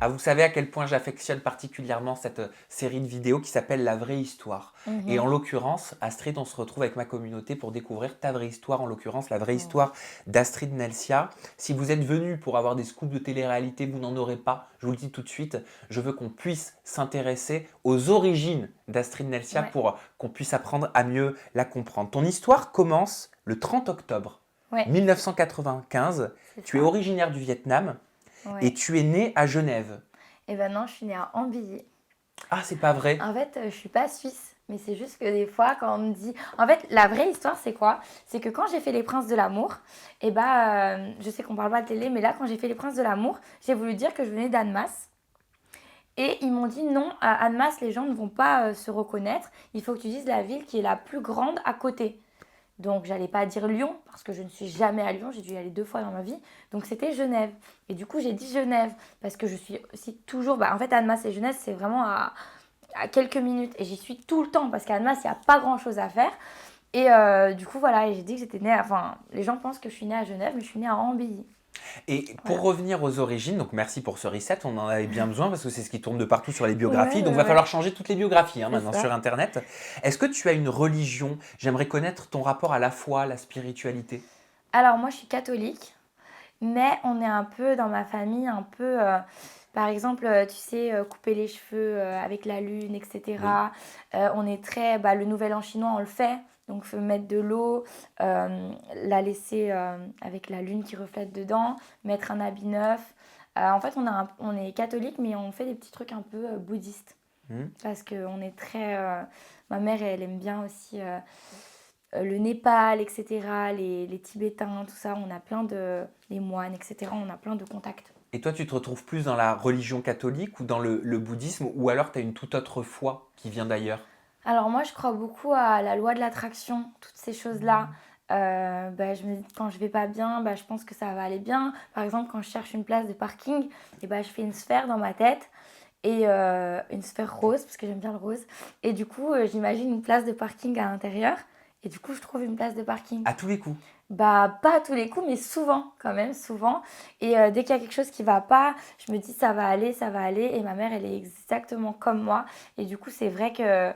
Ah, vous savez à quel point j'affectionne particulièrement cette série de vidéos qui s'appelle La vraie histoire. Et en Mhm. l'occurrence, Astrid, on se retrouve avec ma communauté pour découvrir ta vraie histoire, en l'occurrence la vraie Oh. histoire d'Astrid Nelsia. Si vous êtes venu pour avoir des scoops de télé-réalité, vous n'en aurez pas. Je vous le dis tout de suite, je veux qu'on puisse s'intéresser aux origines d'Astrid Nelsia Ouais, pour qu'on puisse apprendre à mieux la comprendre. Ton histoire commence le 30 octobre ouais, 1995. c'est Tu es ça. originaire du Vietnam et Ouais. tu es né à Genève. Et ben non, je suis née à Ambilly. Ah, c'est pas vrai. En fait, je suis pas suisse, mais c'est juste que des fois, quand on me dit. En fait, la vraie histoire, c'est quoi? C'est que quand j'ai fait Les Princes de l'amour, et bah, je sais qu'on parle pas de télé, mais là, quand j'ai fait Les Princes de l'amour, j'ai voulu dire que je venais d'Annemasse. Et ils m'ont dit non, à Annemasse, les gens ne vont pas se reconnaître. Il faut que tu dises la ville qui est la plus grande à côté. Donc, j'allais pas dire Lyon, parce que je ne suis jamais à Lyon, j'ai dû y aller 2 fois dans ma vie. Donc, c'était Genève. Et du coup, j'ai dit Genève, parce que je suis aussi toujours. Bah, en fait, Annemasse et Genève, c'est vraiment à quelques minutes. Et j'y suis tout le temps, parce qu'à Annemasse, il n'y a pas grand chose à faire. Et du coup, voilà, et j'ai dit que j'étais née. Enfin, les gens pensent que je suis née à Genève, mais je suis née à Ambilly. Et pour Voilà. revenir aux origines, donc merci pour ce reset, on en avait bien besoin parce que c'est ce qui tourne de partout sur les Ouais, biographies. Donc, il ouais, va ouais. falloir changer toutes les biographies C'est maintenant ça. sur Internet. Est-ce que tu as une religion? J'aimerais connaître ton rapport à la foi, la spiritualité. Alors, moi, je suis catholique. Mais on est un peu dans ma famille, un peu, par exemple, tu sais, couper les cheveux avec la lune, Oui. etc. On est très, bah, le nouvel an chinois, on le fait. Donc, faut mettre de l'eau, la laisser avec la lune qui reflète dedans, mettre un habit neuf. En fait, on est catholique, mais on fait des petits trucs un peu bouddhistes. Hmm. Parce qu'on est très. Ma mère, elle aime bien aussi le Népal, etc., les Tibétains, tout ça, on a plein de... les moines, etc., on a plein de contacts. Et toi, tu te retrouves plus dans la religion catholique ou dans le bouddhisme ou alors tu as une toute autre foi qui vient d'ailleurs? Alors moi, je crois beaucoup à la loi de l'attraction, toutes ces choses-là. Bah, je me dis, quand je vais pas bien, bah, je pense que ça va aller bien. Par exemple, quand je cherche une place de parking, et bah, je fais une sphère dans ma tête, et une sphère rose, parce que j'aime bien le rose. Et du coup, j'imagine une place de parking à l'intérieur, et du coup, je trouve une place de parking. À tous les coups. Bah, pas à tous les coups, mais souvent, quand même, souvent. Et dès qu'il y a quelque chose qui va pas, je me dis ça va aller, ça va aller. Et ma mère, elle est exactement comme moi. Et du coup, c'est vrai que,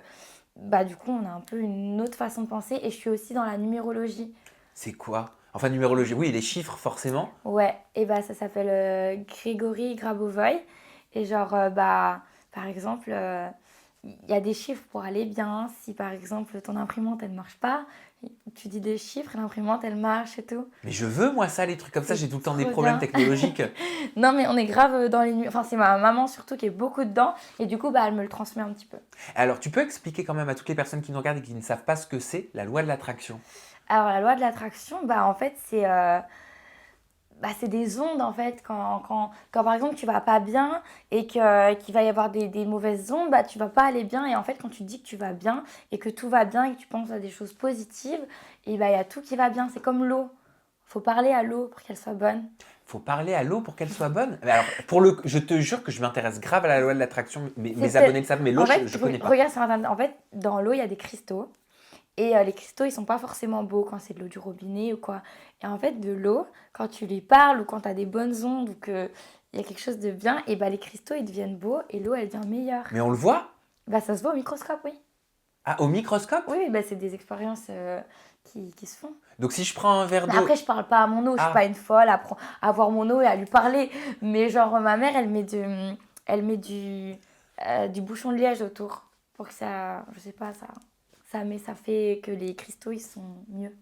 bah, du coup, on a un peu une autre façon de penser. Et je suis aussi dans la numérologie. C'est quoi? Enfin, numérologie, oui, les chiffres forcément. Ouais, et bah, ça s'appelle Grégory Grabovoy. Et genre, bah, par exemple, il y a des chiffres pour aller bien. Si par exemple, ton imprimante, elle ne marche pas, tu dis des chiffres, et l'imprimante, elle marche et tout. Mais je veux, moi, ça, les trucs comme ça, C'est j'ai tout le temps des trop problèmes bien. technologiques. Non, mais on est grave dans les nuits. Enfin, c'est ma maman surtout qui est beaucoup dedans. Et du coup, bah, elle me le transmet un petit peu. Alors, tu peux expliquer quand même à toutes les personnes qui nous regardent et qui ne savent pas ce que c'est la loi de l'attraction? Alors, la loi de l'attraction, bah, en fait, c'est des ondes, en fait. Quand, par exemple, tu vas pas bien et qu'il va y avoir des mauvaises ondes, bah, tu vas pas aller bien. Et en fait, quand tu dis que tu vas bien et que tout va bien et que tu penses à des choses positives, et bah, il y a tout qui va bien. C'est comme l'eau. Faut parler à l'eau pour qu'elle soit bonne. Faut parler à l'eau pour qu'elle soit bonne? Mais alors, je te jure que je m'intéresse grave à la loi de l'attraction. C'est Mes abonnés peut-être. le savent, mais l'eau, En fait, je connais pas. regarde sur Internet. En fait, dans l'eau, il y a des cristaux. Et les cristaux, ils sont pas forcément beaux quand c'est de l'eau du robinet ou quoi. Et en fait, de l'eau, quand tu lui parles ou quand tu as des bonnes ondes ou qu'il y a quelque chose de bien, et bah les cristaux, ils deviennent beaux et l'eau, elle devient meilleure. Mais on le voit? Bah ça se voit au microscope, oui. Ah, au microscope? Oui, oui, bah c'est des expériences qui se font. Donc, si je prends un verre Mais après, d'eau. je parle pas à mon eau, je suis pas Ah, une folle à voir mon eau et à lui parler. Mais genre, ma mère, elle met du bouchon de liège autour pour que ça, je sais pas, ça fait que les cristaux, ils sont mieux.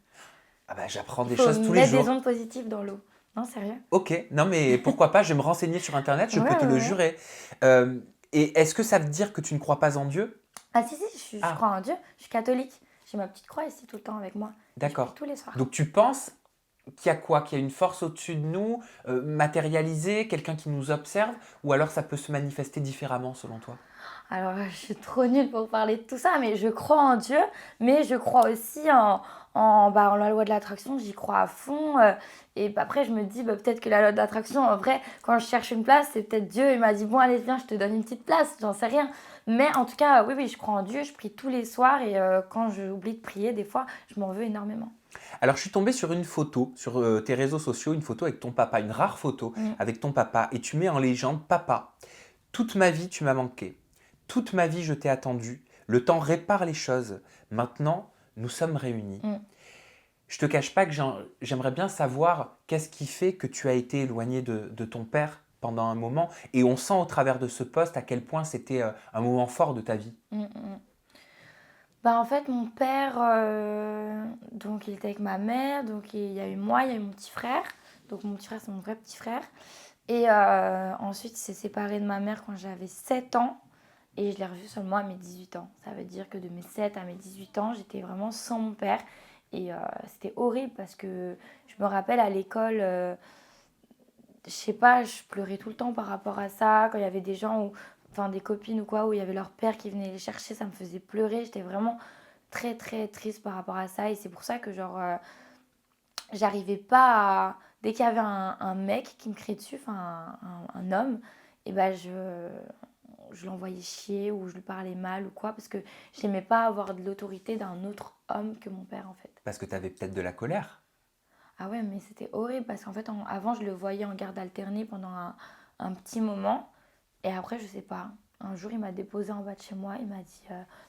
ah bah, j'apprends Il des faut choses tous les mettre des jours. ondes positives dans l'eau. Non, sérieux? Ok, non mais pourquoi pas, je vais me renseigner sur Internet, je Ouais, peux te ouais, le ouais. jurer. Euh, et est-ce que ça veut dire que tu ne crois pas en Dieu? Ah si, si, je Ah, crois en Dieu. Je suis catholique. J'ai ma petite croix ici tout le temps avec moi. Et je prie d'accord. tous les soirs. Donc tu penses qu'il y a quoi? Qu'il y a une force au-dessus de nous, matérialisée, quelqu'un qui nous observe, ou alors ça peut se manifester différemment selon toi? Alors, je suis trop nulle pour parler de tout ça, mais je crois en Dieu, mais je crois aussi en la loi de l'attraction, j'y crois à fond. Et après, je me dis, bah, peut-être que la loi de l'attraction, en vrai, quand je cherche une place, c'est peut-être Dieu, il m'a dit, bon, allez, viens, je te donne une petite place, j'en sais rien. Mais en tout cas, oui, je crois en Dieu, je prie tous les soirs et quand j'oublie de prier, des fois, je m'en veux énormément. Alors, je suis tombé sur une photo sur tes réseaux sociaux, une photo avec ton papa, une rare photo Mm. avec ton papa, et tu mets en légende: Papa, toute ma vie tu m'as manqué, toute ma vie je t'ai attendu, le temps répare les choses, maintenant nous sommes réunis. Mm. Je te cache pas que j'aimerais bien savoir qu'est-ce qui fait que tu as été éloigné de ton père pendant un moment, et on sent au travers de ce post à quel point c'était un moment fort de ta vie. Mm, mm. Bah, en fait, mon père, donc il était avec ma mère, donc il y a eu moi, il y a eu mon petit frère. Donc mon petit frère, c'est mon vrai petit frère. Et ensuite, il s'est séparé de ma mère quand j'avais 7 ans. Et je l'ai revu seulement à mes 18 ans. Ça veut dire que de mes 7 à mes 18 ans, j'étais vraiment sans mon père. Et c'était horrible parce que je me rappelle à l'école, je sais pas, je pleurais tout le temps par rapport à ça. Quand il y avait des gens, enfin des copines ou quoi, où il y avait leur père qui venait les chercher, ça me faisait pleurer. J'étais vraiment très très triste par rapport à ça. Et c'est pour ça que genre, j'arrivais pas à... Dès qu'il y avait un mec qui me criait dessus, enfin un homme, et ben je l'envoyais chier ou je lui parlais mal ou quoi, parce que j'aimais pas avoir de l'autorité d'un autre homme que mon père en fait. Parce que tu avais peut-être de la colère. Ah ouais, mais c'était horrible parce qu'en fait, avant, je le voyais en garde alternée pendant un petit moment. Et après, je sais pas. Un jour, il m'a déposé en bas de chez moi. Il m'a dit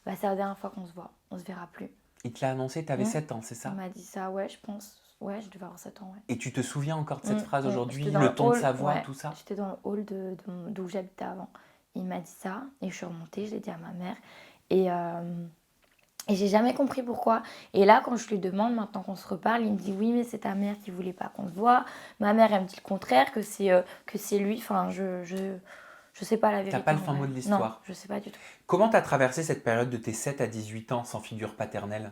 bah, c'est la dernière fois qu'on se voit. On se verra plus. Il te l'a annoncé, tu avais Mm. 7 ans, c'est Il ça? m'a dit ça, ouais, je pense. Ouais, je devais avoir 7 ans, ouais. Et tu te souviens encore de cette phrase aujourd'hui, J'étais dans le le ton de hall, sa voix, ouais. tout ça? J'étais dans le hall d'où j'habitais avant. Il m'a dit ça. Et je suis remontée, je l'ai dit à ma mère. Et. Et j'ai jamais compris pourquoi. Et là, quand je lui demande, maintenant qu'on se reparle, il me dit oui, mais c'est ta mère qui voulait pas qu'on se voit. Ma mère, elle me dit le contraire, que c'est lui. Enfin, je sais pas la T'as vérité pas le en fin vrai. mot de Non, l'histoire. je sais pas du tout. Comment t'as traversé cette période de tes 7 à 18 ans sans figure paternelle?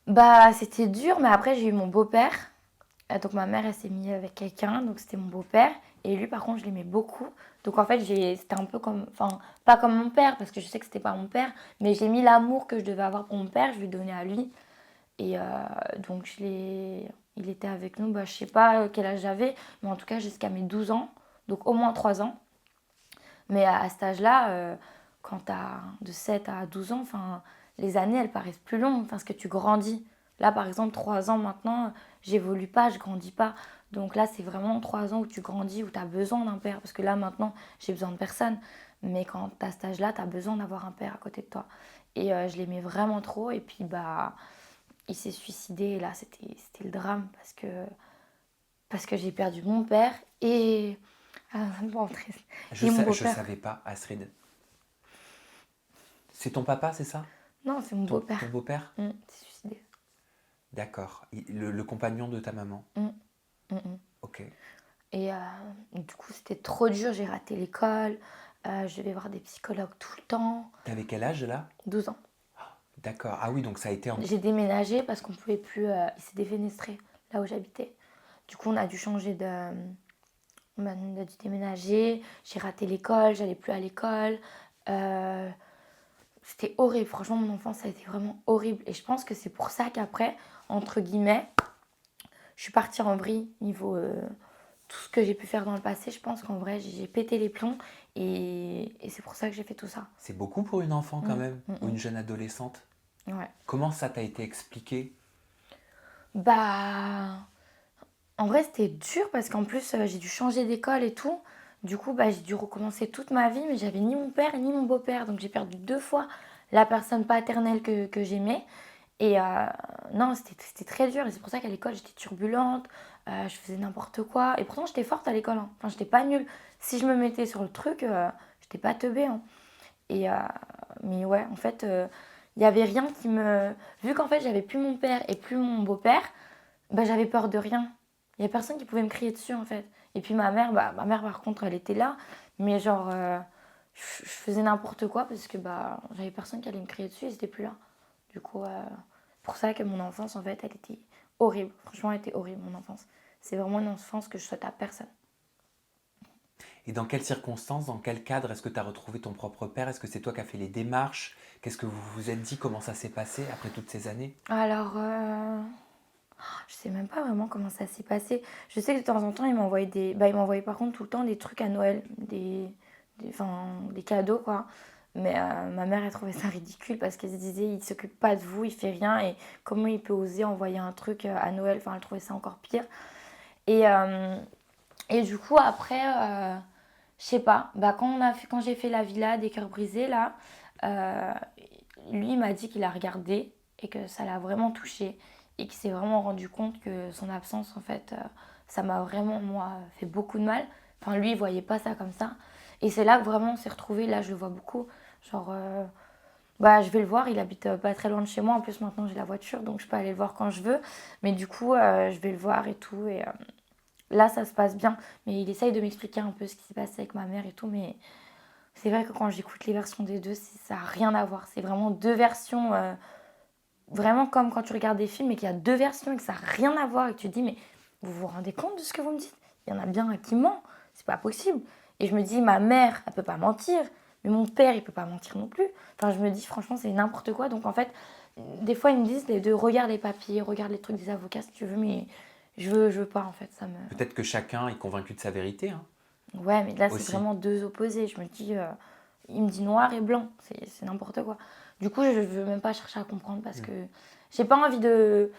Bah, c'était dur, mais après, j'ai eu mon beau-père. Donc, ma mère, elle s'est mise avec quelqu'un, donc c'était mon beau-père. Et lui, par contre, je l'aimais beaucoup. Donc, en fait, c'était un peu comme. Enfin, pas comme mon père, parce que je sais que c'était pas mon père, mais j'ai mis l'amour que je devais avoir pour mon père, je lui ai donné à lui. Et donc, il était avec nous, bah, je sais pas quel âge j'avais, mais en tout cas jusqu'à mes 12 ans, donc au moins 3 ans. Mais à cet âge-là, quand tu as de 7 à 12 ans, les années, elles paraissent plus longues, parce que tu grandis. Là, par exemple, 3 ans maintenant, j'évolue pas, je grandis pas. Donc là, c'est vraiment 3 ans où tu grandis, où tu as besoin d'un père. Parce que là, maintenant, j'ai besoin de personne. Mais quand tu as cet âge-là, tu as besoin d'avoir un père à côté de toi. Et je l'aimais vraiment trop. Et puis, bah, il s'est suicidé et là c'était le drame parce que j'ai perdu mon père et bon, et mon Je beau-père. savais pas, Astrid. C'est ton papa, c'est ça? Non, c'est mon beau-père. Ton beau-père? Il s'est suicidé. D'accord. Le compagnon de ta maman? Mm, mm. Ok. Et du coup c'était trop dur, j'ai raté l'école, je devais voir des psychologues tout le temps. T'avais quel âge là? 12 ans. D'accord. Ah oui, donc ça a été en... J'ai déménagé parce qu'on pouvait plus, il s'est défenestré là où j'habitais. Du coup on a dû changer de... On a dû déménager, j'ai raté l'école, j'allais plus à l'école. Euh, C'était horrible, franchement mon enfance ça a été vraiment horrible. Et je pense que c'est pour ça qu'après, entre guillemets, je suis partie en vrille niveau tout ce que j'ai pu faire dans le passé. Je pense qu'en vrai j'ai pété les plombs et c'est pour ça que j'ai fait tout ça. C'est beaucoup pour une enfant quand même, ou mm. une jeune adolescente. Ouais. Comment ça t'a été expliqué? Bah... En vrai, c'était dur parce qu'en plus, j'ai dû changer d'école et tout. Du coup, bah, j'ai dû recommencer toute ma vie, mais j'avais ni mon père ni mon beau-père. Donc, j'ai perdu 2 fois la personne paternelle que j'aimais. Et non, c'était très dur. Et c'est pour ça qu'à l'école, j'étais turbulente, je faisais n'importe quoi. Et pourtant, j'étais forte à l'école, hein. Enfin, j'étais pas nulle. Si je me mettais sur le truc, j'étais pas teubée, hein. Et, mais ouais, en fait, il y avait rien qui me... Vu qu'en fait, j'avais plus mon père et plus mon beau-père, bah, j'avais peur de rien. Il n'y a personne qui pouvait me crier dessus en fait. Et puis ma mère par contre elle était là, mais genre je faisais n'importe quoi parce que bah j'avais personne qui allait me crier dessus et c'était plus là. Du coup, pour ça que mon enfance en fait elle était horrible. Franchement elle était horrible mon enfance. C'est vraiment une enfance que je souhaite à personne. Et dans quelles circonstances, dans quel cadre est-ce que tu as retrouvé ton propre père? Est-ce que c'est toi qui as fait les démarches? Qu'est-ce que vous vous êtes dit? Comment ça s'est passé après toutes ces années? Alors je sais même pas vraiment comment ça s'est passé. Je sais que de temps en temps il m'envoyait il m'envoyait par contre tout le temps des trucs à Noël, des cadeaux quoi. Mais ma mère, elle trouvait ça ridicule parce qu'elle se disait, il s'occupe pas de vous, il fait rien. Et comment il peut oser envoyer un truc à Noël? Enfin, elle trouvait ça encore pire. Et, euh, et du coup, après, je sais pas, bah, quand j'ai fait la villa des cœurs brisés, là, euh, lui, il m'a dit qu'il a regardé et que ça l'a vraiment touché. Et qu'il s'est vraiment rendu compte que son absence, en fait, ça m'a vraiment, moi, fait beaucoup de mal. Enfin, lui, il voyait pas ça comme ça. Et c'est là que vraiment on s'est retrouvés. Là, je le vois beaucoup. Genre, bah, je vais le voir. Il habite pas très loin de chez moi. En plus, maintenant, j'ai la voiture, donc je peux aller le voir quand je veux. Mais du coup, je vais le voir et tout. Et là, ça se passe bien. Mais il essaye de m'expliquer un peu ce qui s'est passé avec ma mère et tout. Mais c'est vrai que quand j'écoute les versions des deux, ça n'a rien à voir. C'est vraiment deux versions. Vraiment comme quand tu regardes des films et qu'il y a deux versions et que ça n'a rien à voir. Et que tu te dis, mais vous vous rendez compte de ce que vous me dites? Il y en a bien un qui ment. C'est pas possible. Et je me dis, ma mère, elle peut pas mentir. Mais mon père, il peut pas mentir non plus. Enfin, je me dis, franchement, c'est n'importe quoi. Donc, en fait, des fois, ils me disent de regarder les papiers, regarde les trucs des avocats si tu veux. Mais je veux pas, en fait. Ça me... Peut-être que chacun est convaincu de sa vérité, hein, Ouais, mais là, c'est aussi. vraiment deux opposés. Je me dis, il me dit noir et blanc. C'est n'importe quoi. Du coup, je veux même pas chercher à comprendre parce que j'ai pas envie de.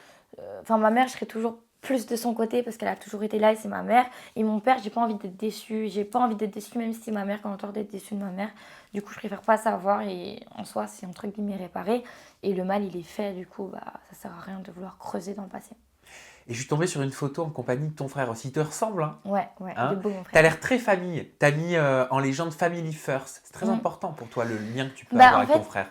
Enfin, ma mère, je serai toujours plus de son côté parce qu'elle a toujours été là et c'est ma mère. Et mon père, j'ai pas envie d'être déçue. J'ai pas envie d'être déçue, même si c'est ma mère, quand on entend d'être déçue de ma mère. Du coup, je préfère pas savoir et en soi, c'est entre guillemets réparé. Et le mal, il est fait. Du coup, bah, ça sert à rien de vouloir creuser dans le passé. Et je suis tombé sur une photo en compagnie de ton frère aussi. Il te ressemble, hein, Ouais, ouais, il est hein. beau, mon T'as frère. l'air très famille. T'as mis en légende Family First. C'est très Mm. important pour toi, le lien que tu peux Bah, avoir avec ton frère.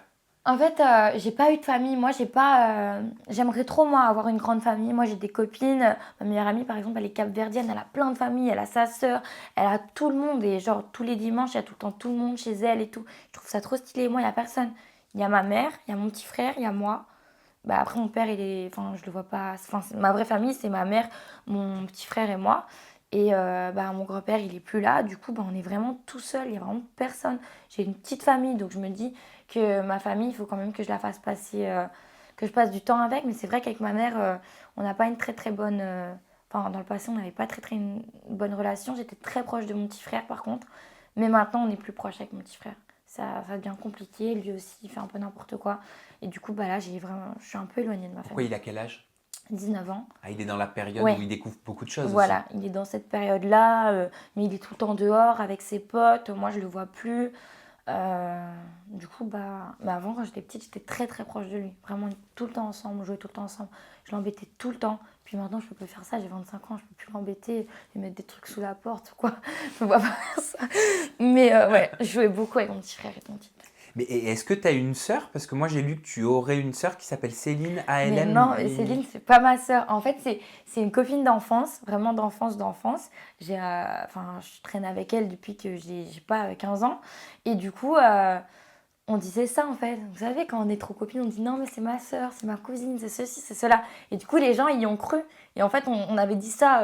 En fait, j'ai pas eu de famille. Moi, j'ai pas. J'aimerais trop, moi, avoir une grande famille. Moi, j'ai des copines. Ma meilleure amie, par exemple, elle est capverdienne. Elle a plein de familles. Elle a sa sœur. Elle a tout le monde. Et genre, tous les dimanches, il y a tout le temps tout le monde chez elle et tout. Je trouve ça trop stylé. Moi, il y a personne. Il y a ma mère, il y a mon petit frère, il y a moi. Bah, après, mon père, il est. Enfin, je le vois pas. Enfin, ma vraie famille, c'est ma mère, mon petit frère et moi. Et bah, mon grand-père, il est plus là. Du coup, bah, on est vraiment tout seul. Il y a vraiment personne. J'ai une petite famille, donc je me dis que ma famille, il faut quand même que je la fasse passer. Que je passe du temps avec. Mais c'est vrai qu'avec ma mère, on n'a pas une très très bonne. Enfin, dans le passé, on n'avait pas très très une bonne relation. J'étais très proche de mon petit frère, par contre. Mais maintenant, on est plus proche avec mon petit frère. Ça devient compliqué. Lui aussi, il fait un peu n'importe quoi. Et du coup, bah là, je suis un peu éloignée de ma Pourquoi famille. il a quel âge? 19 ans. Ah, il est dans la période où Ouais, il découvre beaucoup de choses aussi. voilà, il est dans cette période-là, mais il est tout le temps dehors avec ses potes. Moi, je le vois plus. Du coup, bah avant, quand j'étais petite, j'étais très très proche de lui. Vraiment, tout le temps ensemble, on jouait tout le temps ensemble. Je l'embêtais tout le temps. Puis maintenant, je peux plus faire ça. J'ai 25 ans, je peux plus l'embêter, lui mettre des trucs sous la porte ou quoi. Je ne vois pas faire ça. Mais ouais, je jouais beaucoup avec mon petit frère et mon petit frère. Mais est-ce que tu as une sœur? Parce que moi, j'ai lu que tu aurais une sœur qui s'appelle Céline Mais ALM non, mais Céline, c'est pas ma sœur. En fait, c'est une copine d'enfance, vraiment d'enfance. Enfin, je traîne avec elle depuis que j'ai pas 15 ans. Et du coup, on disait ça en fait. Vous savez, quand on est trop copines, on dit non, mais c'est ma sœur, c'est ma cousine, c'est ceci, c'est cela. Et du coup, les gens y ont cru. Et en fait, on avait dit ça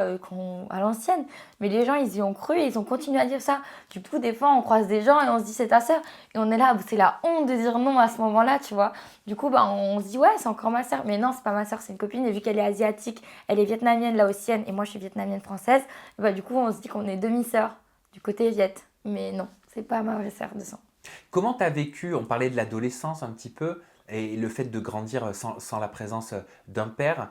à l'ancienne, mais les gens, ils y ont cru et ils ont continué à dire ça. Du coup, des fois, on croise des gens et on se dit c'est ta sœur. Et on est là, c'est la honte de dire non à ce moment-là, tu vois. Du coup, bah, on se dit ouais, c'est encore ma sœur. Mais non, c'est pas ma sœur, c'est une copine. Et vu qu'elle est asiatique, elle est vietnamienne, laotienne, et moi, je suis vietnamienne française, bah, du coup, on se dit qu'on est demi-sœurs du côté viet. Mais non, c'est pas ma vraie sœur de sang. Comment tu as vécu, on parlait de l'adolescence un petit peu, et le fait de grandir sans la présence d'un père.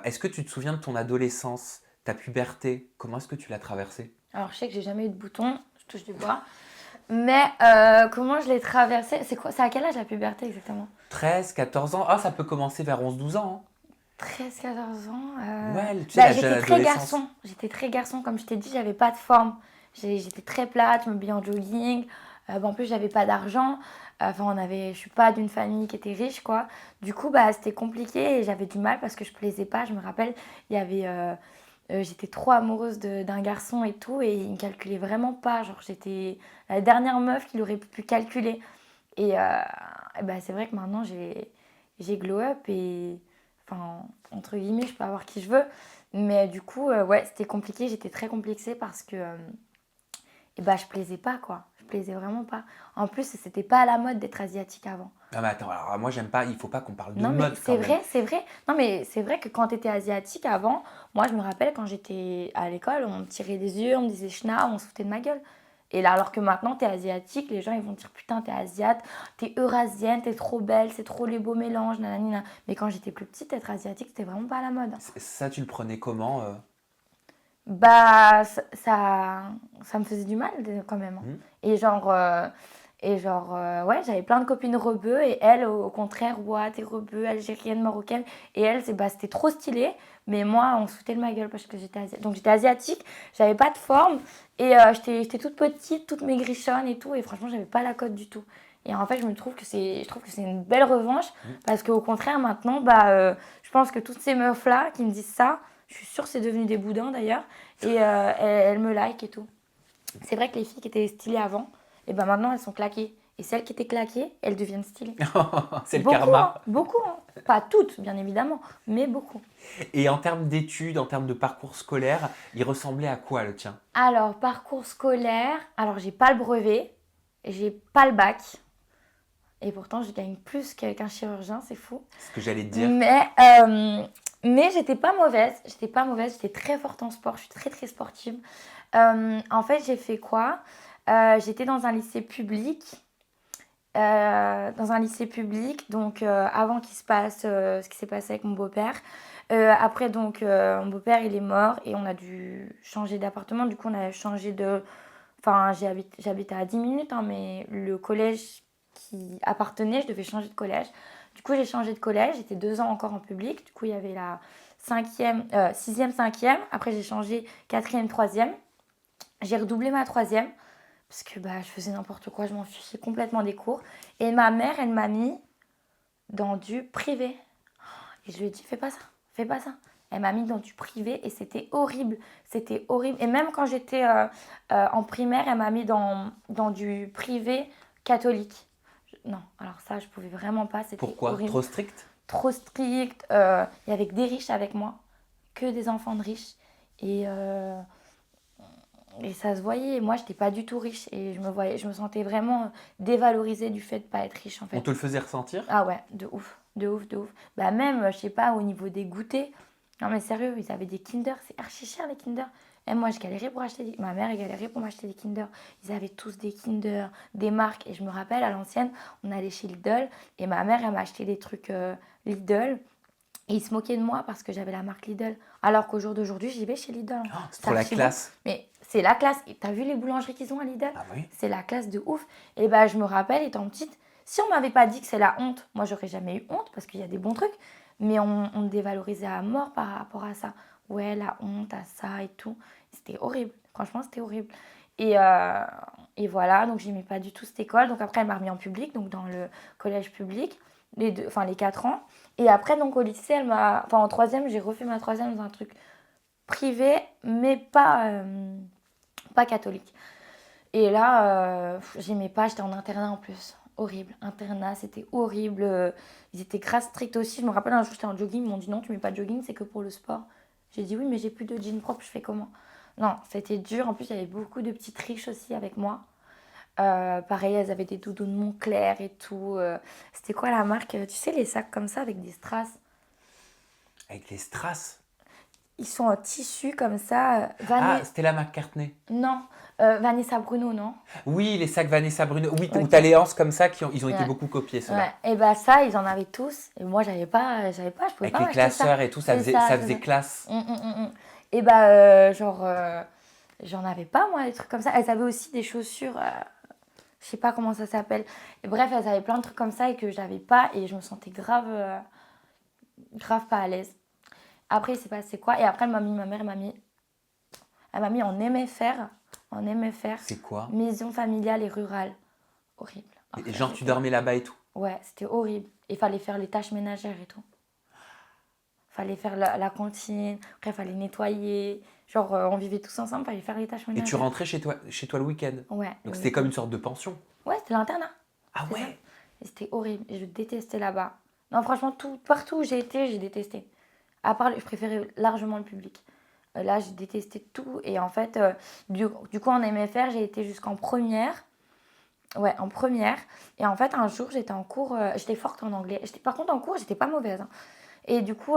Est-ce que tu te souviens de ton adolescence, ta puberté? Comment est-ce que tu l'as traversée? Alors, je sais que j'ai jamais eu de bouton, je touche du bois. Mais comment je l'ai traversée? C'est quoi? C'est à quel âge la puberté exactement? 13, 14 ans? Ah, ça peut commencer vers 11, 12 ans, hein. 13, 14 ans. Ouais, tu sais, Bah, la jeune j'étais très adolescence. garçon. J'étais très garçon. Comme je t'ai dit, j'avais pas de forme. J'étais très plate, je m'habillais en jogging. Bah, en plus, j'avais pas d'argent. Enfin, je suis pas d'une famille qui était riche, quoi. Du coup, bah, c'était compliqué et j'avais du mal parce que je plaisais pas. Je me rappelle, il y avait, j'étais trop amoureuse d'un garçon et tout, et il me calculait vraiment pas. Genre, j'étais la dernière meuf qu'il aurait pu calculer. Et bah, c'est vrai que maintenant, j'ai glow up et, enfin, entre guillemets, je peux avoir qui je veux. Mais du coup, ouais, c'était compliqué. J'étais très complexée parce que et bah, je plaisais pas, quoi. Je plaisais vraiment pas. En plus, c'était pas à la mode d'être asiatique avant. Non, mais attends, alors moi, j'aime pas, il faut pas qu'on parle de Non, mais mode quand c'est même. vrai, c'est vrai. Non, mais c'est vrai que quand tu étais asiatique avant, moi, je me rappelle quand j'étais à l'école, on me tirait des yeux, on me disait schna, on se foutait de ma gueule. Et là, alors que maintenant, t'es asiatique, les gens, ils vont dire, putain, t'es asiate, t'es eurasienne, t'es trop belle, c'est trop les beaux mélanges, nanana. Mais quand j'étais plus petite, être asiatique, c'était vraiment pas à la mode. Ça, tu le prenais comment Bah, ça me faisait du mal quand même, hein. hmm Et genre, ouais, j'avais plein de copines rebeux et elle, au contraire, ouais, t'es rebeu, algérienne, marocaine. Et elle, c'était trop stylé. Mais moi, on se foutait de ma gueule parce que j'étais asiatique. Donc j'étais asiatique, j'avais pas de forme et j'étais toute petite, toute maigrichonne et tout. Et franchement, j'avais pas la cote du tout. Et en fait, je trouve que c'est une belle revanche hmm. parce qu'au contraire, maintenant, bah, je pense que toutes ces meufs-là qui me disent ça, je suis sûre que c'est devenu des boudins d'ailleurs. Et elles me like et tout. C'est vrai que les filles qui étaient stylées avant, et ben maintenant elles sont claquées. Et celles qui étaient claquées, elles deviennent stylées. C'est le Beaucoup, hein, karma. beaucoup, hein. Pas toutes, bien évidemment, mais beaucoup. Et en termes d'études, en termes de parcours scolaire, il ressemblait à quoi le tien? Alors, parcours scolaire, alors j'ai pas le brevet, j'ai pas le bac. Et pourtant, je gagne plus qu'un chirurgien, c'est fou. C'est ce que j'allais te dire. Mais j'étais pas mauvaise. J'étais pas mauvaise, j'étais très forte en sport, je suis très très sportive. En fait, j'ai fait quoi? J'étais dans un lycée public. Donc avant qu'il se passe ce qui s'est passé avec mon beau-père. Après, donc, mon beau-père, il est mort et on a dû changer d'appartement. Du coup, on a changé de... Enfin, j'habitais à 10 minutes, hein, mais le collège qui appartenait, je devais changer de collège. Du coup, j'ai changé de collège. J'étais 2 ans encore en public. Du coup, il y avait la sixième, cinquième. Après, j'ai changé quatrième, troisième. J'ai redoublé ma troisième parce que bah, je faisais n'importe quoi. Je m'en fichais complètement des cours. Et ma mère, elle m'a mis dans du privé. Et je lui ai dit, fais pas ça, fais pas ça. Elle m'a mis dans du privé et c'était horrible. C'était horrible. Et même quand j'étais en primaire, elle m'a mis dans du privé catholique. Non, alors ça, je pouvais vraiment pas. C'était Pourquoi? horrible. Trop strict? Trop strict. Il y avait que des riches avec moi, que des enfants de riches. Et, euh, et ça se voyait. Moi, j'étais pas du tout riche et je me sentais vraiment dévalorisée du fait de pas être riche en On fait. te le faisait ressentir? Ah ouais, de ouf, de ouf, de ouf. Bah même, je sais pas, au niveau des goûters. Non mais sérieux, ils avaient des Kinder, c'est archi cher les Kinder. Et moi, je galérais pour acheter Ma mère, elle galérait pour m'acheter des Kinder. Ils avaient tous des Kinder, des marques. Et je me rappelle, à l'ancienne, on allait chez Lidl. Et ma mère, elle m'a acheté des trucs Lidl. Et ils se moquaient de moi parce que j'avais la marque Lidl. Alors qu'au jour d'aujourd'hui, j'y vais chez Lidl, hein. Oh, c'est C'est trop la archi bon. classe. Mais c'est la classe. Et t'as vu les boulangeries qu'ils ont à Lidl? Ah oui? C'est la classe de ouf. Et bah, je me rappelle, étant petite, si on m'avait pas dit que c'est la honte, moi, j'aurais jamais eu honte parce qu'il y a des bons trucs. Mais on me dévalorisait à mort par rapport à ça. Ouais, la honte, à ça et tout. C'était horrible. Franchement, c'était horrible. Et, euh, et voilà, donc j'aimais pas du tout cette école. Donc après, elle m'a remis en public, donc dans le collège public, les 4 ans. Et après, donc au lycée, en troisième, j'ai refait ma troisième dans un truc privé, mais pas catholique. Et là, j'aimais pas, j'étais en internat en plus. Horrible. Internat, c'était horrible. Ils étaient grave stricts aussi. Je me rappelle un jour, j'étais en jogging, ils m'ont dit non, tu mets pas de jogging, c'est que pour le sport. J'ai dit oui, mais j'ai plus de jeans propres, je fais comment? Non, c'était dur. En plus, il y avait beaucoup de petites riches aussi avec moi. Pareil, elles avaient des doudous de Montclair et tout. C'était quoi la marque? Tu sais, les sacs comme ça avec des strass. Avec les strass? Ils sont en tissu comme ça. Ah, Stella McCartney. Non, Vanessa Bruno, non? Oui, les sacs Vanessa Bruno. Oui, où Ok. t'as les anses comme ça ils ont été Ouais. beaucoup copiés, ceux-là. Ouais. Et bah ça, ils en avaient tous. Et moi, je pouvais Avec pas les m'acheter ça. classeurs et tout, ça C'est faisait, ça, ça c'est faisait ça. classe. Et bah, j'en avais pas, moi, des trucs comme ça. Elles avaient aussi des chaussures, je sais pas comment ça s'appelle. Et bref, elles avaient plein de trucs comme ça et que j'avais pas. Et je me sentais grave pas à l'aise. Après, il s'est passé quoi? Et après, ma mère, elle m'a mis en MFR. En MFR, C'est quoi? maison familiale et rurale. Horrible. Et Après, genre, tu dormais là-bas et tout? Ouais, c'était horrible. Il fallait faire les tâches ménagères et tout. Fallait faire la cantine, après fallait nettoyer. Genre, on vivait tous ensemble, fallait faire les tâches Et tu ménagères. rentrais chez toi le week-end? Ouais, Donc le c'était comme week-end. une sorte de pension? Ouais, c'était l'internat. Ah C'est ça. ouais? Et c'était horrible. Et je détestais là-bas. Non, franchement, partout où j'ai été, j'ai détesté. À part, je préférais largement le public. Là, j'ai détesté tout. Et en fait, du coup, en MFR, j'ai été jusqu'en première. Ouais, en première. Et en fait, un jour, j'étais en cours. J'étais forte en anglais. Par contre, en cours, j'étais pas mauvaise, hein. Et du coup,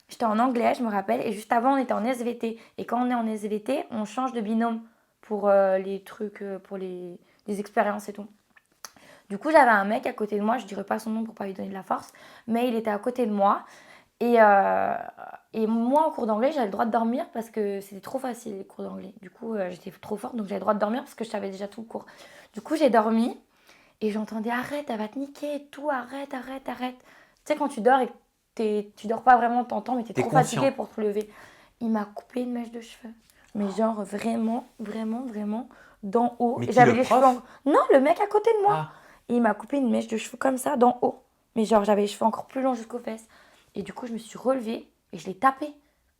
j'étais en anglais, je me rappelle. Et juste avant, on était en SVT. Et quand on est en SVT, on change de binôme pour les trucs, pour les expériences et tout. Du coup, j'avais un mec à côté de moi, je dirais pas son nom pour pas lui donner de la force, mais il était à côté de moi. Et moi, en cours d'anglais, j'avais le droit de dormir parce que c'était trop facile, les cours d'anglais. Du coup, j'étais trop forte, donc j'avais le droit de dormir parce que je savais déjà tout le cours. Du coup, j'ai dormi et j'entendais arrête, elle va te niquer et tout, arrête, arrête, arrête. Tu sais, quand tu dors et que tu dors pas vraiment, t'entends, mais t'es T'es trop fatigué conscient. pour te lever. Il m'a coupé une mèche de cheveux. Mais genre, vraiment, vraiment, vraiment, d'en haut. Mais Et qui, j'avais le les cheveux prof? Non, le mec à côté de moi. Ah, Et il m'a coupé une mèche de cheveux comme ça, d'en haut. Mais genre, j'avais les cheveux encore plus longs jusqu'aux fesses. Et du coup, je me suis relevée et je l'ai tapé.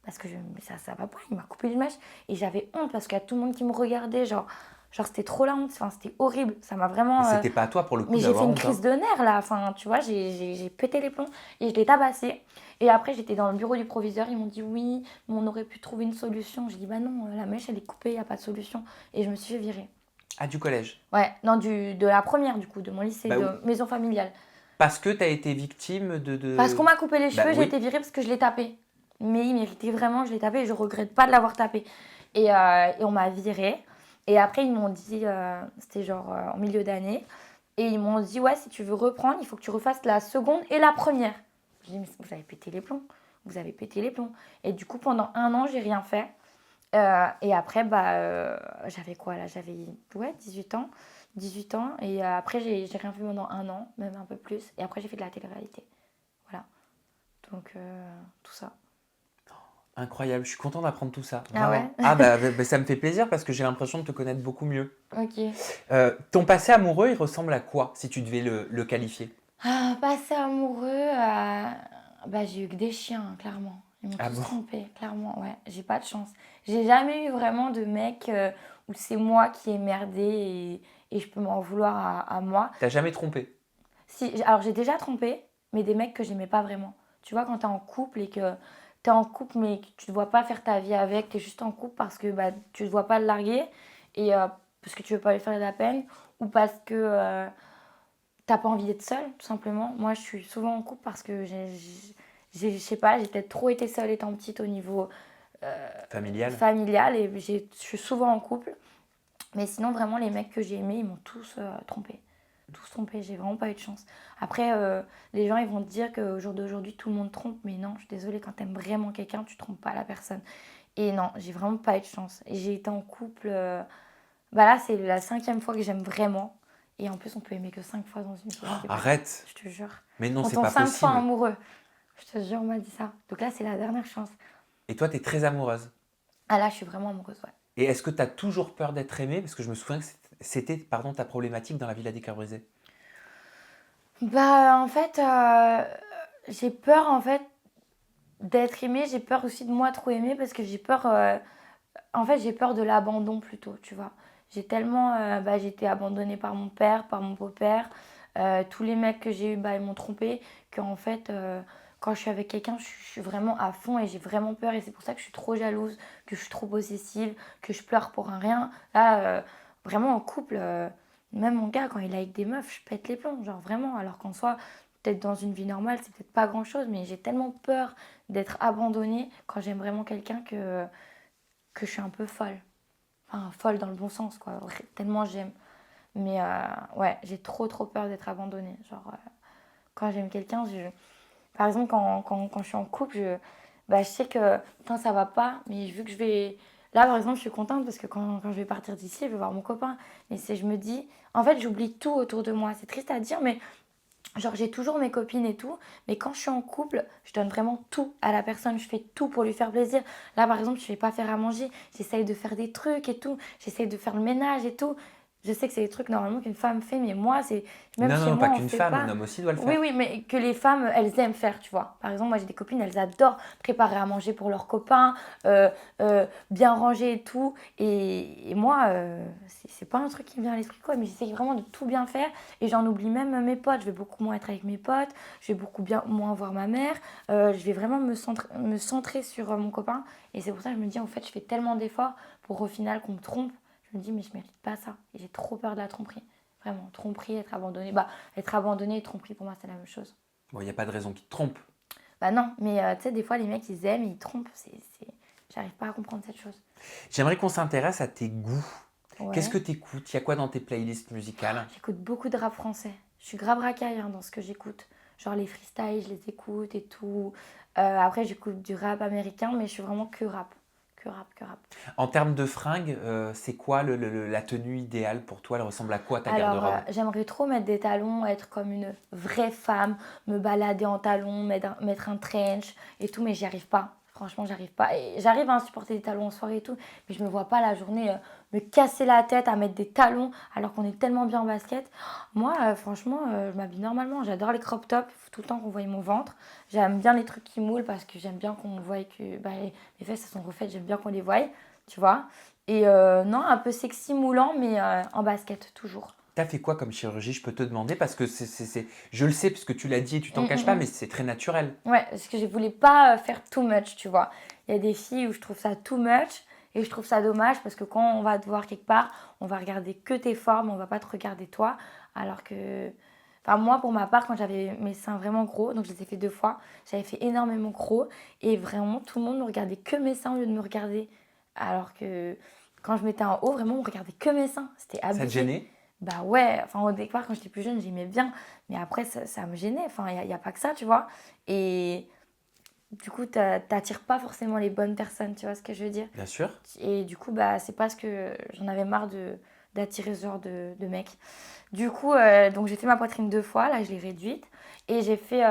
Parce que ça va pas, il m'a coupé une mèche. Et j'avais honte parce qu'il y a tout le monde qui me regardait. Genre c'était trop la honte. Enfin, c'était horrible. Ça m'a mais vraiment. c'était pas à toi pour le coup Mais j'ai fait d'avoir une honte, crise hein. de nerfs là. Enfin, tu vois, j'ai pété les plombs. Et je l'ai tabassé. Et après, j'étais dans le bureau du proviseur. Ils m'ont dit oui, mais on aurait pu trouver une solution. J'ai dit bah non, la mèche elle est coupée, il n'y a pas de solution. Et je me suis fait virer. Ah, du collège. Ouais, non, de la première du coup, de mon lycée, Bah de oui. maison familiale. Parce que t'as été victime Parce qu'on m'a coupé les Bah cheveux, j'ai oui. été virée parce que je l'ai tapé. Mais il méritait vraiment, je l'ai tapé et je regrette pas de l'avoir tapé. Et on m'a virée. Et après, ils m'ont dit, c'était genre en milieu d'année, et ils m'ont dit, ouais, si tu veux reprendre, il faut que tu refasses la seconde et la première. J'ai dit, mais vous avez pété les plombs. Vous avez pété les plombs. Et du coup, pendant un an, j'ai rien fait. Et après, j'avais quoi là? J'avais ouais, 18 ans. 18 ans. Et après, j'ai rien fait pendant un an, même un peu plus. Et après, j'ai fait de la télé-réalité. Voilà. Donc, tout ça. Incroyable, je suis content d'apprendre tout ça, Ah ouais? vraiment. Ah bah, ça me fait plaisir parce que j'ai l'impression de te connaître beaucoup mieux. Ok. Ton passé amoureux, il ressemble à quoi si tu devais le qualifier? Ah, passer amoureux, bah, j'ai eu que des chiens, hein, clairement. Ils m'ont Ah tous bon? trompé, clairement. Ouais, j'ai pas de chance. J'ai jamais eu vraiment de mec où c'est moi qui ai merdé et je peux m'en vouloir à moi. T'as jamais trompé? Si, alors j'ai déjà trompé, mais des mecs que j'aimais pas vraiment. Tu vois, quand t'es en couple et que t'es en couple mais que tu te vois pas faire ta vie avec, t'es juste en couple parce que bah, tu te vois pas le larguer et parce que tu veux pas lui faire de la peine ou parce que t'as pas envie d'être seule, tout simplement. Moi, je suis souvent en couple parce que je sais pas, j'ai peut-être trop été seule étant petite au niveau Familial? familial et je suis souvent en couple. Mais sinon, vraiment, les mecs que j'ai aimés, ils m'ont tous trompée. Tous trompés, j'ai vraiment pas eu de chance. Après, les gens, ils vont te dire qu'au jour d'aujourd'hui, tout le monde trompe. Mais non, je suis désolée, quand t'aimes vraiment quelqu'un, tu trompes pas la personne. Et non, j'ai vraiment pas eu de chance. Et j'ai été en couple. Bah là, c'est la 5e fois que j'aime vraiment. Et en plus, on peut aimer que 5 fois dans une vie. Oh, C'est pas vrai, arrête! je te jure. Mais non, On c'est tombe pas 5 fois possible. amoureux. Je te jure, on m'a dit ça. Donc là, c'est la dernière chance. Et toi, t'es très amoureuse. Ah là, je suis vraiment amoureuse, ouais. Et est-ce que t'as toujours peur d'être aimée? Parce que je me souviens que c'était, pardon, ta problématique dans la Villa des Cœurs Brisés. Bah, en fait, j'ai peur, en fait, d'être aimée. J'ai peur aussi de moi trop aimer parce que j'ai peur. En fait, j'ai peur de l'abandon plutôt, tu vois. J'ai été abandonnée par mon père, par mon beau-père. Tous les mecs que j'ai eus, bah, ils m'ont trompée. Qu'en fait, quand je suis avec quelqu'un, je suis vraiment à fond et j'ai vraiment peur. Et c'est pour ça que je suis trop jalouse, que je suis trop possessive, que je pleure pour un rien. Là, vraiment en couple, même mon gars, quand il est avec des meufs, je pète les plombs. Genre vraiment. Alors qu'en soi, peut-être dans une vie normale, c'est peut-être pas grand-chose. Mais j'ai tellement peur d'être abandonnée quand j'aime vraiment quelqu'un que je suis un peu folle. Enfin, folle dans le bon sens, quoi. Tellement j'aime. Mais ouais, j'ai trop trop peur d'être abandonnée. Genre, quand j'aime quelqu'un, par exemple, quand je suis en couple, je sais que putain, ça va pas, mais vu que je vais. Là, par exemple, je suis contente parce que quand je vais partir d'ici, je vais voir mon copain. Et je me dis, en fait, j'oublie tout autour de moi. C'est triste à dire, mais genre, j'ai toujours mes copines et tout, mais quand je suis en couple, je donne vraiment tout à la personne. Je fais tout pour lui faire plaisir. Là, par exemple, je ne fais pas faire à manger. J'essaye de faire des trucs et tout. J'essaye de faire le ménage et tout. Je sais que c'est des trucs normalement qu'une femme fait, mais moi, c'est même Non, chez non, moi, pas on ne qu'une fait femme, pas. un homme aussi doit le Oui, faire. oui, mais que les femmes, elles aiment faire, tu vois. Par exemple, moi, j'ai des copines, elles adorent préparer à manger pour leurs copains, bien ranger et tout. Et moi, c'est pas un truc qui me vient à l'esprit, quoi. Mais j'essaye vraiment de tout bien faire. Et j'en oublie même mes potes. Je vais beaucoup moins être avec mes potes. Je vais moins voir ma mère. Je vais vraiment me centrer sur mon copain. Et c'est pour ça que je me dis, en fait, je fais tellement d'efforts pour au final qu'on me trompe. Je me dis, mais je mérite pas ça. Et j'ai trop peur de la tromperie. Vraiment, tromperie, être abandonné. Bah, être abandonné et tromperie, pour moi, c'est la même chose. Bon, il n'y a pas de raison qui te trompe. Bah non, mais tu sais, des fois, les mecs, ils aiment et ils trompent. J'arrive pas à comprendre cette chose. J'aimerais qu'on s'intéresse à tes goûts. Qu'est-ce Ouais. que tu écoutes? Il y a quoi dans tes playlists musicales? J'écoute beaucoup de rap français. Je suis grave racaille hein, dans ce que j'écoute. Genre les freestyles, je les écoute et tout. Après, j'écoute du rap américain, mais je suis vraiment que rap. Que rap, que rap. En termes de fringues, c'est quoi la tenue idéale pour toi? Elle ressemble à quoi ta Alors, garde-robe? j'aimerais trop mettre des talons, être comme une vraie femme, me balader en talons, mettre un trench et tout, mais j'y arrive pas. Franchement, j'arrive pas. Et j'arrive à supporter des talons en soirée et tout, mais je me vois pas la journée me casser la tête à mettre des talons alors qu'on est tellement bien en basket. Moi, franchement, je m'habille normalement. J'adore les crop tops, tout le temps qu'on voit mon ventre. J'aime bien les trucs qui moulent parce que j'aime bien qu'on voit que bah, mes fesses elles sont refaites, j'aime bien qu'on les voie, tu vois. Et non, un peu sexy, moulant, mais en basket, toujours. T'as fait quoi comme chirurgie? Je peux te demander parce que je le sais puisque tu l'as dit et tu t'en caches pas, Mm. mais c'est très naturel. Ouais, parce que je voulais pas faire too much, tu vois. Il y a des filles où je trouve ça too much et je trouve ça dommage parce que quand on va te voir quelque part, on va regarder que tes formes, on va pas te regarder toi. Alors que, enfin moi pour ma part, quand j'avais mes seins vraiment gros, donc je les ai fait 2 fois, j'avais fait énormément gros et vraiment tout le monde ne regardait que mes seins au lieu de me regarder. Alors que quand je mettais en haut, vraiment on regardait que mes seins, c'était Ça te abusé. gênait? Bah ouais, enfin au départ quand j'étais plus jeune j'aimais bien, mais après ça me gênait, enfin y a pas que ça, tu vois. Et du coup t'attires pas forcément les bonnes personnes, tu vois ce que je veux dire. Bien sûr. Et du coup bah c'est parce que j'en avais marre d'attirer ce genre de mec. Du coup donc j'ai fait ma poitrine 2 fois, là je l'ai réduite, et j'ai fait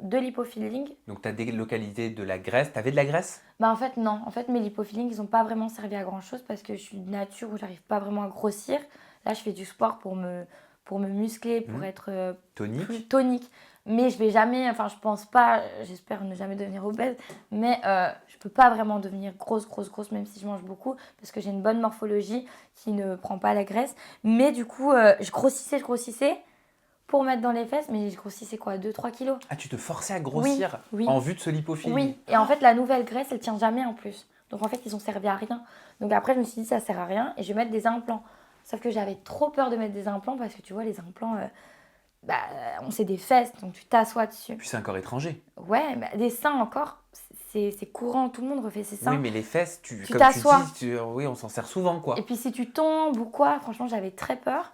2 lipofilling. Donc tu as délocalisé de la graisse. T'avais de la graisse? Bah en fait non, en fait mes lipofillings ils ont pas vraiment servi à grand chose parce que je suis de nature où j'arrive pas vraiment à grossir. Là je fais du sport pour me muscler, pour être Tonique? plus tonique. Mais je vais jamais, enfin je pense pas, j'espère ne jamais devenir obèse, mais je peux pas vraiment devenir grosse même si je mange beaucoup parce que j'ai une bonne morphologie qui ne prend pas la graisse. Mais du coup je grossissais pour mettre dans les fesses, mais je grossissais quoi, 2-3 kilos. Ah, tu te forçais à grossir Oui. en vue de ce lipofilling? Oui, et en fait, la nouvelle graisse, elle tient jamais en plus. Donc en fait, ils ont servi à rien. Donc après, je me suis dit, ça sert à rien et je vais mettre des implants. Sauf que j'avais trop peur de mettre des implants parce que tu vois, les implants, bah, on sait des fesses, donc tu t'assois dessus. Puis c'est un corps étranger. Ouais, mais des seins encore, c'est courant, tout le monde refait ses seins. Oui, mais les fesses, Tu comme t'assois. tu dis, oui, on s'en sert souvent, quoi. Et puis si tu tombes ou quoi, franchement, j'avais très peur.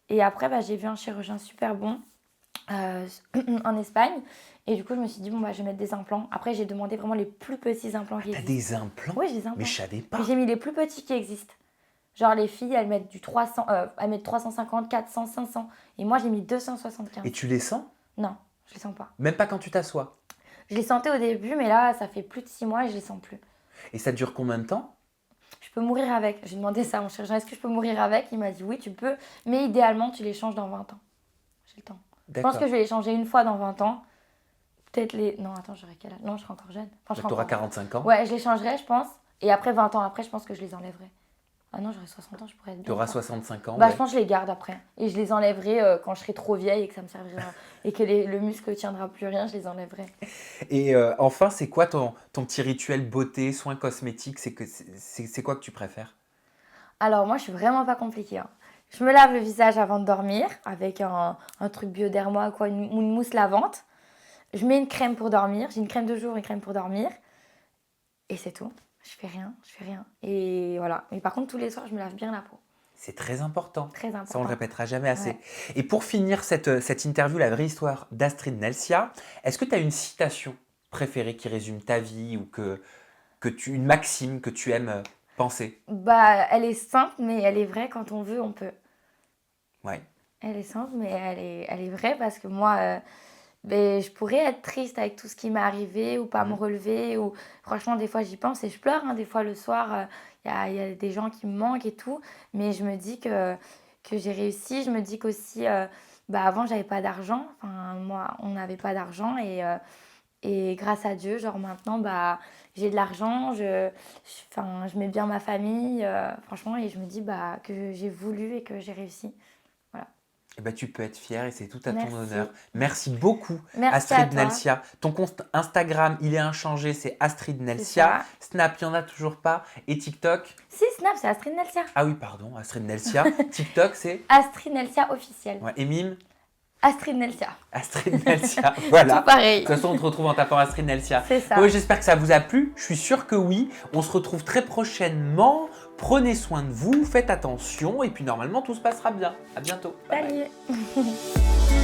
Et après, bah, j'ai vu un chirurgien super bon en Espagne. Et du coup, je me suis dit, bon, bah, je vais mettre des implants. Après, j'ai demandé vraiment les plus petits implants qui T'as existent. des implants? Oui, j'ai des implants. Mais je savais Mais pas. j'ai mis les plus petits qui existent. Genre, les filles, elles mettent du 300, elles mettent 350, 400, 500. Et moi, j'ai mis 275. Et tu les sens? Non, je les sens pas. Même pas quand tu t'assois. Je les sentais au début, mais là, ça fait plus de 6 mois et je les sens plus. Et ça dure combien de temps? Je peux mourir avec. J'ai demandé ça à mon chirurgien, est-ce que je peux mourir avec? Il m'a dit oui, tu peux. Mais idéalement, tu les changes dans 20 ans. J'ai le temps. Je pense D'accord. que je vais les changer une fois dans 20 ans. Peut-être les... Non, attends, j'aurai quel âge? Non, je serai encore jeune. Enfin, je serai T'auras encore... 45 ans. Ouais, je les changerai, je pense. Et après, 20 ans après, je pense que je les enlèverai. Ah non, j'aurai 60 ans, je pourrais être bien. T'auras Quoi. 65 ans. Bah, Ouais. je pense que je les garde après. Et je les enlèverai quand je serai trop vieille et que ça me servira. Et que le muscle tiendra plus rien, je les enlèverai. Et enfin, c'est quoi ton petit rituel beauté, soins cosmétiques? C'est quoi que tu préfères? Alors, moi, je suis vraiment pas compliquée. Hein. Je me lave le visage avant de dormir avec un truc Bioderma, quoi, une mousse lavante. Je mets une crème pour dormir. J'ai une crème de jour, une crème pour dormir. Et c'est tout. Je fais rien. Et voilà. Mais par contre, tous les soirs, je me lave bien la peau. C'est très important. Très important. Ça, on le répétera jamais assez. Ouais. Et pour finir cette interview, la vraie histoire d'Astrid Nelsia, est-ce que tu as une citation préférée qui résume ta vie ou une maxime que tu aimes penser? Bah, elle est simple, mais elle est vraie. Quand on veut, on peut. Ouais. Elle est simple, mais elle est vraie parce que moi, ben, je pourrais être triste avec tout ce qui m'est arrivé ou pas me relever. Ou... Franchement, des fois, j'y pense et je pleure. Hein. Des fois, le soir, y a des gens qui me manquent et tout. Mais je me dis que j'ai réussi. Je me dis qu'aussi, bah, avant, j'avais pas d'argent. Enfin, moi, on n'avait pas d'argent. Et grâce à Dieu, genre maintenant, bah, j'ai de l'argent. Enfin, je mets bien ma famille. Franchement, et je me dis bah, que j'ai voulu et que j'ai réussi. Eh ben, tu peux être fier et c'est tout à ton Merci. honneur. Merci beaucoup, Merci à Astrid toi. Nelsia. Ton compte Instagram, il est inchangé, c'est Astrid C'est Nelsia. ça. Snap, il n'y en a toujours pas. Et TikTok? Si, Snap, c'est Astrid Nelsia. Ah oui, pardon, Astrid Nelsia. TikTok, c'est Astrid Nelsia officielle. ouais, et Mime? Astrid Nelsia. Astrid Nelsia. Voilà. Tout pareil. De toute façon, on te retrouve en tapant Astrid Nelsia. C'est ça. Oui, j'espère que ça vous a plu. Je suis sûr que oui. On se retrouve très prochainement Prenez soin de vous, faites attention et puis normalement tout se passera bien. À bientôt. Bye bye. Salut.